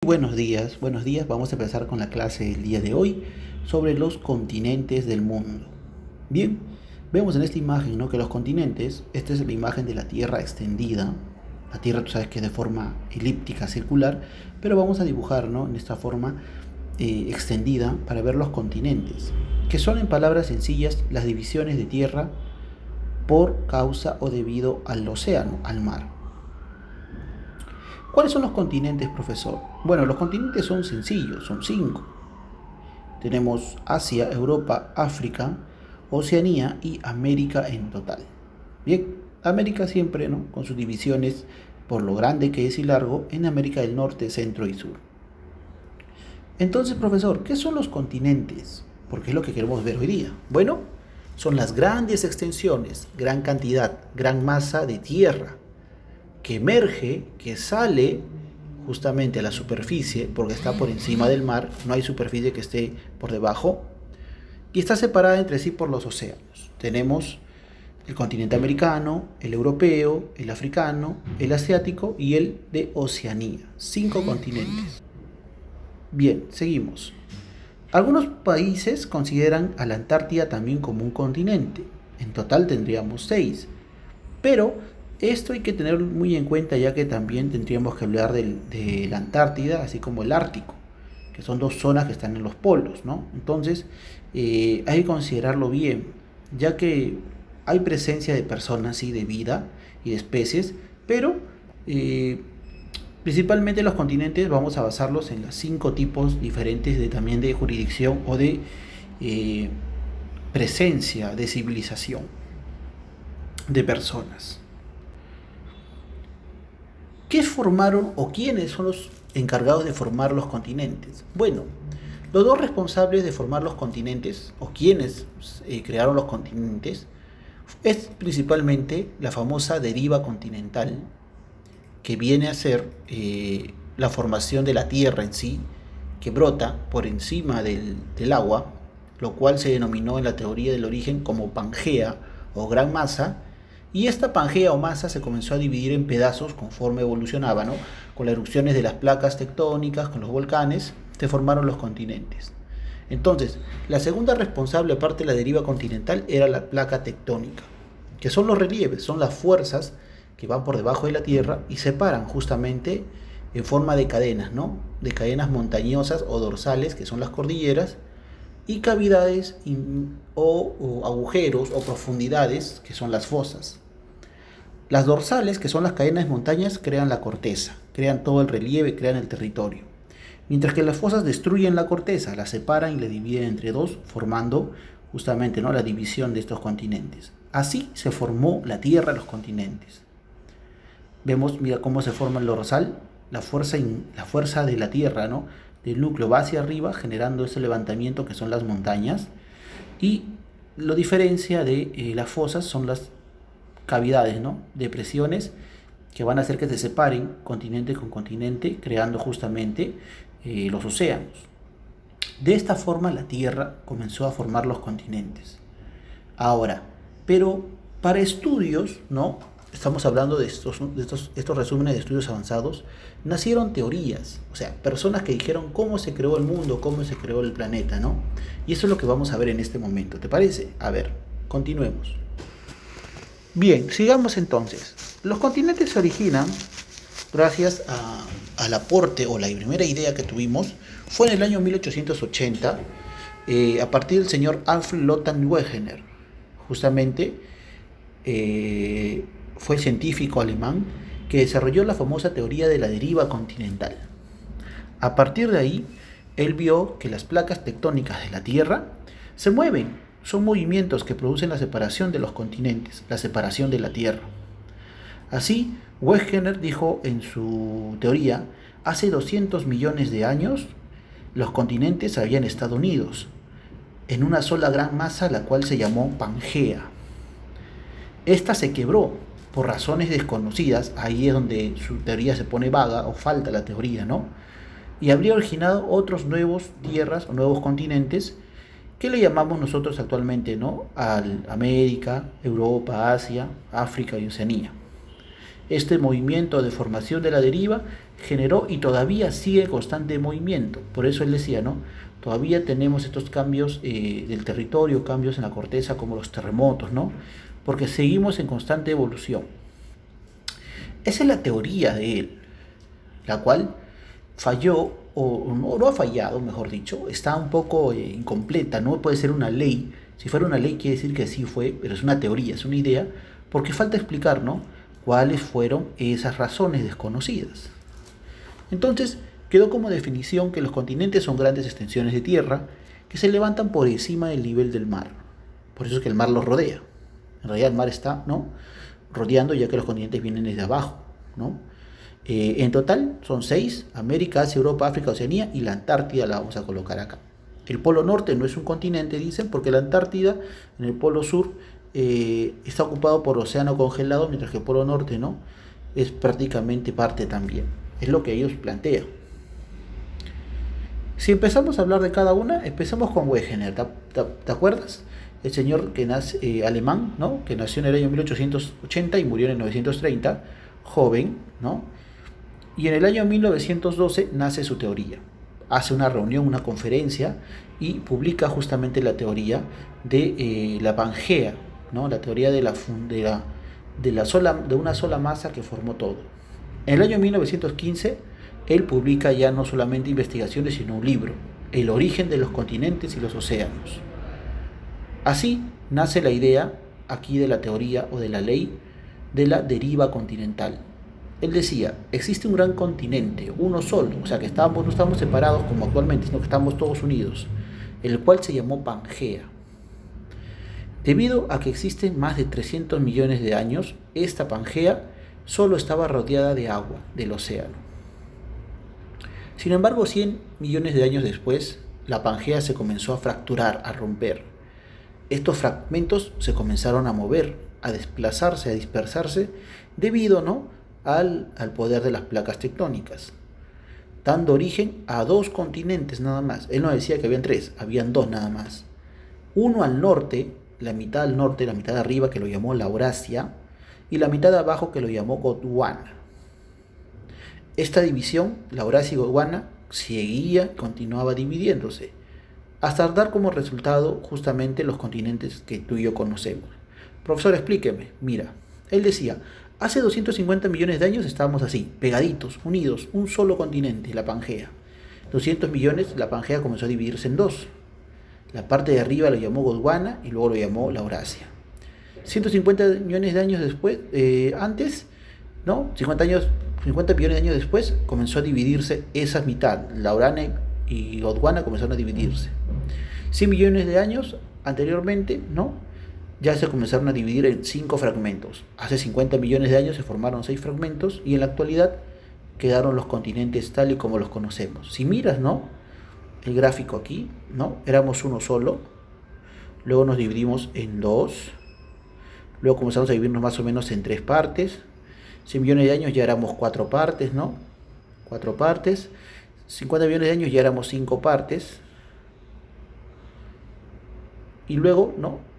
Buenos días. Vamos a empezar con la clase del día de hoy sobre los continentes del mundo. Bien, vemos en esta imagen, ¿no?, que los continentes, esta es la imagen de la Tierra extendida. La Tierra, tú sabes que es de forma elíptica, circular, pero vamos a dibujar, ¿no?, en esta forma extendida para ver los continentes, que son, en palabras sencillas, las divisiones de tierra por causa o debido al océano, al mar. ¿Cuáles son los continentes, profesor? Bueno, los continentes son sencillos, son cinco. Tenemos Asia, Europa, África, Oceanía y América en total. Bien, América siempre, ¿no?, con sus divisiones por lo grande que es y largo en América del Norte, Centro y Sur. Entonces, profesor, ¿qué son los continentes? Porque es lo que queremos ver hoy día. Bueno, son las grandes extensiones, gran cantidad, gran masa de tierra que emerge, que sale justamente a la superficie, porque está por encima del mar, no hay superficie que esté por debajo, y está separada entre sí por los océanos. Tenemos el continente americano, el europeo, el africano, el asiático y el de Oceanía. 5 continentes. Bien, seguimos. Algunos países consideran a la Antártida también como un continente. En total tendríamos 6. Pero esto hay que tener muy en cuenta, ya que también tendríamos que hablar de la Antártida, así como el Ártico, que son dos zonas que están en los polos, ¿no? Entonces, hay que considerarlo bien, ya que hay presencia de personas y de vida y de especies, pero principalmente los continentes vamos a basarlos en los 5 tipos diferentes también de jurisdicción o de eh, presencia de civilización de personas. ¿Qué formaron o quiénes son los encargados de formar los continentes? Bueno, los dos responsables de formar los continentes, o quienes crearon los continentes, es principalmente la famosa deriva continental, que viene a ser la formación de la Tierra en sí, que brota por encima del agua, lo cual se denominó en la teoría del origen como Pangea o gran masa. Y esta Pangea o masa se comenzó a dividir en pedazos conforme evolucionaba, ¿no? Con las erupciones de las placas tectónicas, con los volcanes, se formaron los continentes. Entonces, la segunda responsable, aparte de la deriva continental, era la placa tectónica, que son los relieves, son las fuerzas que van por debajo de la Tierra y separan justamente en forma de cadenas, ¿no?, de cadenas montañosas o dorsales, que son las cordilleras, y cavidades o agujeros o profundidades, que son las fosas. Las dorsales, que son las cadenas de montañas, crean la corteza, crean todo el relieve, crean el territorio. Mientras que las fosas destruyen la corteza, la separan y la dividen entre dos, formando justamente, ¿no?, la división de estos continentes. Así se formó la Tierra, los continentes. Vemos, mira cómo se forma el dorsal, la fuerza de la Tierra, ¿no?, del núcleo va hacia arriba, generando ese levantamiento que son las montañas, y lo diferencia de las fosas son las cavidades, ¿no?, depresiones que van a hacer que se separen continente con continente, creando justamente los océanos. De esta forma la Tierra comenzó a formar los continentes. Ahora, pero para estudios, ¿no?, estamos hablando de estos resúmenes de estudios avanzados, nacieron teorías, o sea, personas que dijeron cómo se creó el mundo, cómo se creó el planeta, ¿no? Y eso es lo que vamos a ver en este momento, ¿te parece? A ver, continuemos. Bien, sigamos entonces. Los continentes se originan gracias al aporte o la primera idea que tuvimos fue en el año 1880 a partir del señor Alfred Lothar Wegener. Justamente fue el científico alemán que desarrolló la famosa teoría de la deriva continental. A partir de ahí, él vio que las placas tectónicas de la Tierra se mueven. Son movimientos que producen la separación de los continentes, la separación de la Tierra. Así, Wegener dijo en su teoría, hace 200 millones de años, los continentes habían estado unidos en una sola gran masa, la cual se llamó Pangea. Esta se quebró por razones desconocidas, ahí es donde su teoría se pone vaga o falta la teoría, ¿no? Y habría originado otros nuevos tierras o nuevos continentes que le llamamos nosotros actualmente, ¿no?, a América, Europa, Asia, África y Oceanía. Este movimiento de formación de la deriva generó y todavía sigue constante movimiento. Por eso él decía, ¿no? Todavía tenemos estos cambios del territorio, cambios en la corteza como los terremotos, ¿no? Porque seguimos en constante evolución. Esa es la teoría de él, la cual falló, o no ha fallado, mejor dicho, está un poco incompleta, no puede ser una ley. Si fuera una ley quiere decir que sí fue, pero es una teoría, es una idea, porque falta explicar, ¿no? Cuáles fueron esas razones desconocidas. Entonces, quedó como definición que los continentes son grandes extensiones de tierra que se levantan por encima del nivel del mar. Por eso es que el mar los rodea. En realidad el mar está, ¿no?, rodeando, ya que los continentes vienen desde abajo, ¿no? En total son 6: América, Asia, Europa, África, Oceanía, y la Antártida la vamos a colocar acá. El polo norte no es un continente, dicen, porque la Antártida en el polo sur está ocupado por océano congelado, mientras que el polo norte no, es prácticamente parte también. Es lo que ellos plantean. Si empezamos a hablar de cada una, empezamos con Wegener. ¿Te acuerdas? El señor que nace, alemán, ¿no?, que nació en el año 1880 y murió en el 1930, joven, ¿no? Y en el año 1912 nace su teoría. Hace una reunión, una conferencia, y publica justamente la teoría de la Pangea, ¿no?, la teoría de una sola masa que formó todo. En el año 1915, él publica ya no solamente investigaciones, sino un libro, El origen de los continentes y los océanos. Así nace la idea aquí de la teoría o de la ley de la deriva continental. Él decía, existe un gran continente, uno solo, o sea que no estamos separados como actualmente, sino que estamos todos unidos, el cual se llamó Pangea. Debido a que existen más de 300 millones de años, esta Pangea solo estaba rodeada de agua, del océano. Sin embargo, 100 millones de años después, la Pangea se comenzó a fracturar, a romper. Estos fragmentos se comenzaron a mover, a desplazarse, a dispersarse, debido, ¿no?, al poder de las placas tectónicas, dando origen a 2 continentes nada más. Él no decía que habían 3, habían 2 nada más. Uno al norte, la mitad al norte, la mitad de arriba, que lo llamó Laurasia, y la mitad de abajo, que lo llamó Gondwana. Esta división, Laurasia y Gondwana, seguía, continuaba dividiéndose, hasta dar como resultado justamente los continentes que tú y yo conocemos. Profesor, explíqueme. Mira, él decía, hace 250 millones de años estábamos así, pegaditos, unidos, un solo continente, la Pangea. 200 millones, la Pangea comenzó a dividirse en 2. La parte de arriba lo llamó Gondwana y luego lo llamó Laurasia. 150 millones de años después, antes, ¿no?, 50 millones de años después, comenzó a dividirse esa mitad. Laurana y Gondwana comenzaron a dividirse. 100 millones de años anteriormente, ¿no?, ya se comenzaron a dividir en 5 fragmentos. Hace 50 millones de años se formaron 6 fragmentos y en la actualidad quedaron los continentes tal y como los conocemos. Si miras, ¿no?, el gráfico aquí, ¿no?, éramos uno solo, luego nos dividimos en 2, luego comenzamos a dividirnos más o menos en 3 partes. 100 millones de años ya éramos 4 partes, ¿no? 4 partes. 50 millones de años ya éramos 5 partes. Y luego, ¿no?,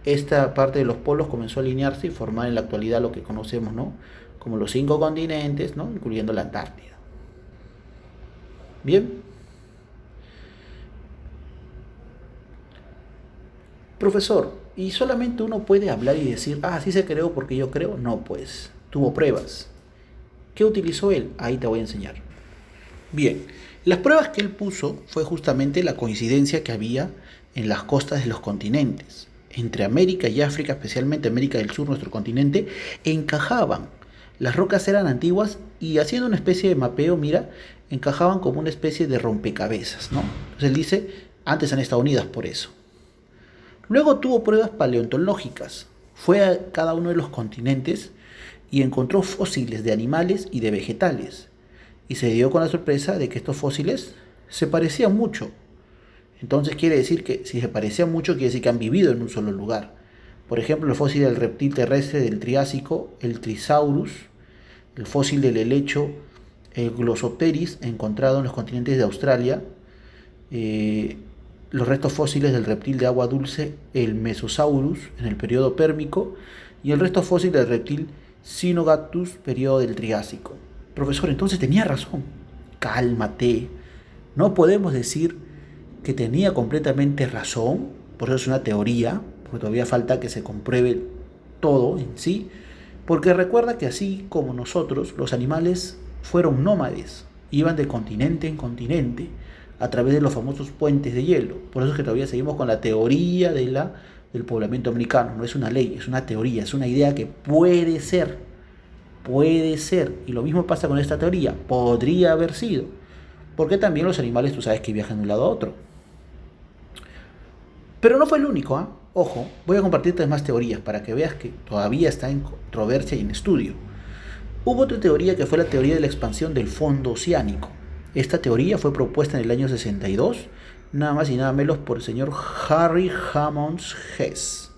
esta parte de los polos comenzó a alinearse y formar en la actualidad lo que conocemos, ¿no?, como los 5 continentes, ¿no?, incluyendo la Antártida. Bien. Profesor, ¿y solamente uno puede hablar y decir, sí se creó porque yo creo? No, pues, tuvo pruebas. ¿Qué utilizó él? Ahí te voy a enseñar. Bien, las pruebas que él puso fue justamente la coincidencia que había en las costas de los continentes. Entre América y África, especialmente América del Sur, nuestro continente, encajaban. Las rocas eran antiguas y haciendo una especie de mapeo, mira, encajaban como una especie de rompecabezas, ¿no? Entonces él dice, antes han estado unidas por eso. Luego tuvo pruebas paleontológicas. Fue a cada uno de los continentes y encontró fósiles de animales y de vegetales. Y se dio con la sorpresa de que estos fósiles se parecían mucho. Entonces quiere decir que si se parecían mucho, quiere decir que han vivido en un solo lugar. Por ejemplo, el fósil del reptil terrestre del Triásico, el Trisaurus, el fósil del helecho, el Glossopteris, encontrado en los continentes de Australia, los restos fósiles del reptil de agua dulce, el Mesosaurus, en el periodo pérmico, y el resto fósil del reptil Cynogatus, periodo del Triásico. Profesor, entonces tenía razón. Cálmate. No podemos decir que tenía completamente razón, por eso es una teoría, porque todavía falta que se compruebe todo en sí, porque recuerda que así como nosotros, los animales fueron nómades, iban de continente en continente a través de los famosos puentes de hielo. Por eso es que todavía seguimos con la teoría del poblamiento americano. No es una ley, es una teoría, es una idea que puede ser, y lo mismo pasa con esta teoría, podría haber sido, porque también los animales tú sabes que viajan de un lado a otro. Pero no fue el único, ¿ah? Ojo, voy a compartirte más teorías para que veas que todavía está en controversia y en estudio. Hubo otra teoría que fue la teoría de la expansión del fondo oceánico. Esta teoría fue propuesta en el año 62, nada más y nada menos por el señor Harry Hammond Hess,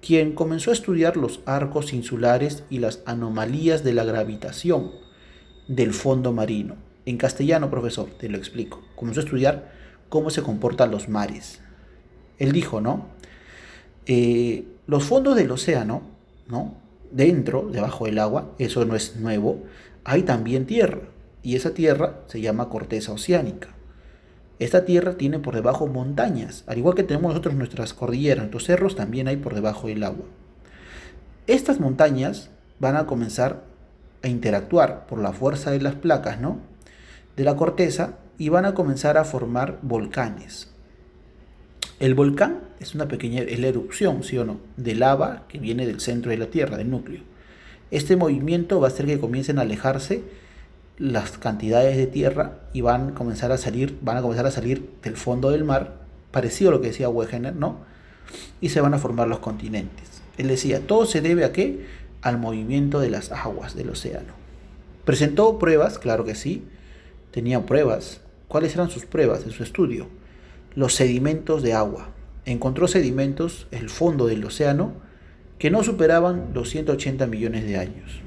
quien comenzó a estudiar los arcos insulares y las anomalías de la gravitación del fondo marino. En castellano, profesor, te lo explico. Comenzó a estudiar cómo se comportan los mares. Él dijo, ¿no? Los fondos del océano, ¿no? Dentro, debajo del agua, eso no es nuevo, hay también tierra, y esa tierra se llama corteza oceánica. Esta tierra tiene por debajo montañas, al igual que tenemos nosotros nuestras cordilleras, nuestros cerros también hay por debajo del agua. Estas montañas van a comenzar a interactuar por la fuerza de las placas, ¿no? De la corteza, y van a comenzar a formar volcanes. El volcán es es la erupción, ¿sí o no?, de lava que viene del centro de la Tierra, del núcleo. Este movimiento va a hacer que comiencen a alejarse las cantidades de tierra y van a comenzar a salir del fondo del mar, parecido a lo que decía Wegener, ¿no? Y se van a formar los continentes. Él decía, todo se debe a ¿qué? Al movimiento de las aguas del océano. ¿Presentó pruebas? Claro que sí, tenía pruebas. ¿Cuáles eran sus pruebas en su estudio? Los sedimentos de agua. Encontró sedimentos en el fondo del océano que no superaban los 180 millones de años.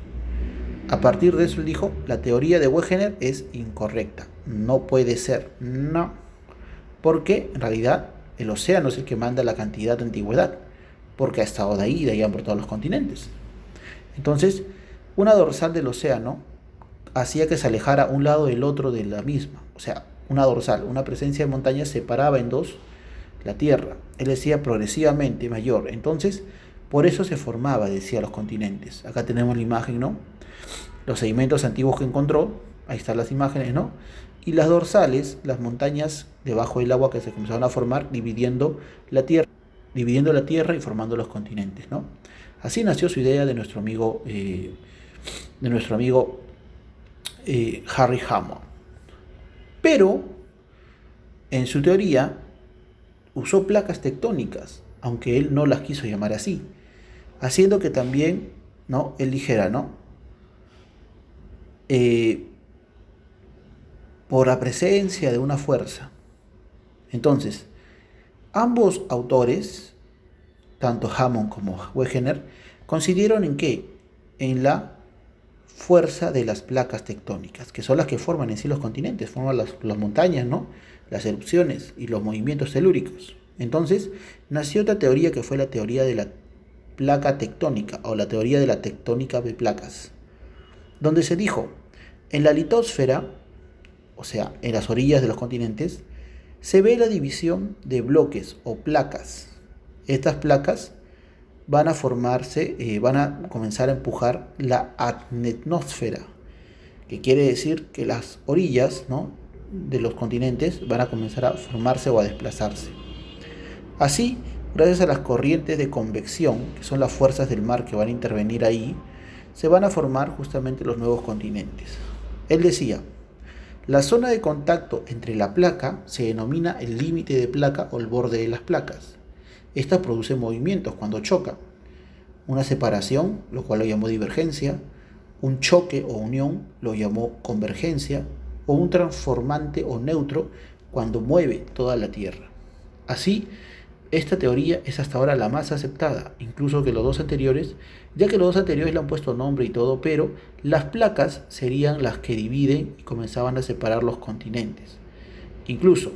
A partir de eso él dijo, la teoría de Wegener es incorrecta, no puede ser, no, porque en realidad el océano es el que manda la cantidad de antigüedad, porque ha estado de ahí por todos los continentes. Entonces, una dorsal del océano hacía que se alejara un lado del otro de la misma, o sea, una dorsal, una presencia de montañas separaba en dos la Tierra. Él decía progresivamente mayor. Entonces, por eso se formaba, decía, los continentes. Acá tenemos la imagen, ¿no? Los sedimentos antiguos que encontró, ahí están las imágenes, ¿no? Y las dorsales, las montañas debajo del agua que se comenzaron a formar, dividiendo la Tierra y formando los continentes, ¿no? Así nació su idea de nuestro amigo Harry Hammond. Pero, en su teoría, usó placas tectónicas, aunque él no las quiso llamar así, haciendo que también, ¿no?, él dijera, ¿no?, por la presencia de una fuerza. Entonces, ambos autores, tanto Hammond como Wegener, coincidieron en qué? En la fuerza de las placas tectónicas, que son las que forman en sí los continentes, forman las montañas, ¿no?, las erupciones y los movimientos telúricos. Entonces, nació otra teoría que fue la teoría de la placa tectónica, o la teoría de la tectónica de placas, donde se dijo, en la litosfera, o sea, en las orillas de los continentes, se ve la división de bloques o placas. Estas placas van a formarse, van a comenzar a empujar la adnetnosfera, que quiere decir que las orillas, ¿no?, de los continentes van a comenzar a formarse o a desplazarse. Así, gracias a las corrientes de convección, que son las fuerzas del mar que van a intervenir ahí, se van a formar justamente los nuevos continentes. Él decía, la zona de contacto entre la placa se denomina el límite de placa o el borde de las placas. Esta produce movimientos cuando choca. Una separación, lo cual lo llamó divergencia, un choque o unión, lo llamó convergencia, o un transformante o neutro cuando mueve toda la Tierra. Así, esta teoría es hasta ahora la más aceptada, incluso que los dos anteriores, ya que los dos anteriores le han puesto nombre y todo, pero las placas serían las que dividen y comenzaban a separar los continentes. Incluso,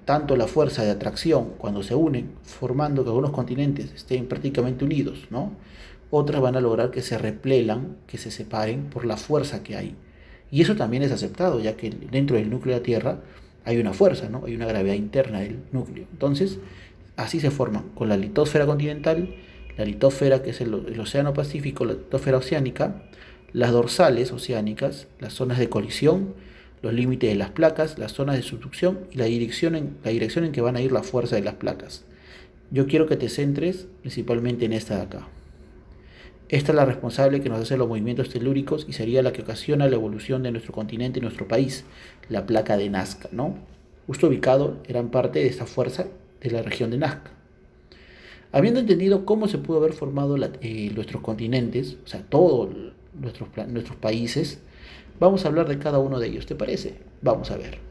tanto la fuerza de atracción cuando se unen, formando que algunos continentes estén prácticamente unidos, ¿no?, otras van a lograr que se replelan, que se separen por la fuerza que hay. Y eso también es aceptado, ya que dentro del núcleo de la Tierra hay una fuerza, ¿no? Hay una gravedad interna del núcleo. Entonces, así se forman con la litosfera continental, la litosfera que es el océano Pacífico, la litosfera oceánica, las dorsales oceánicas, las zonas de colisión, los límites de las placas, las zonas de subducción y la dirección en que van a ir la fuerza de las placas. Yo quiero que te centres principalmente en esta de acá. Esta es la responsable que nos hace los movimientos telúricos y sería la que ocasiona la evolución de nuestro continente y nuestro país, la placa de Nazca, ¿no? Justo ubicado gran parte de esta fuerza de la región de Nazca. Habiendo entendido cómo se pudo haber formado nuestros continentes, o sea, todos nuestros países, vamos a hablar de cada uno de ellos, ¿te parece? Vamos a ver.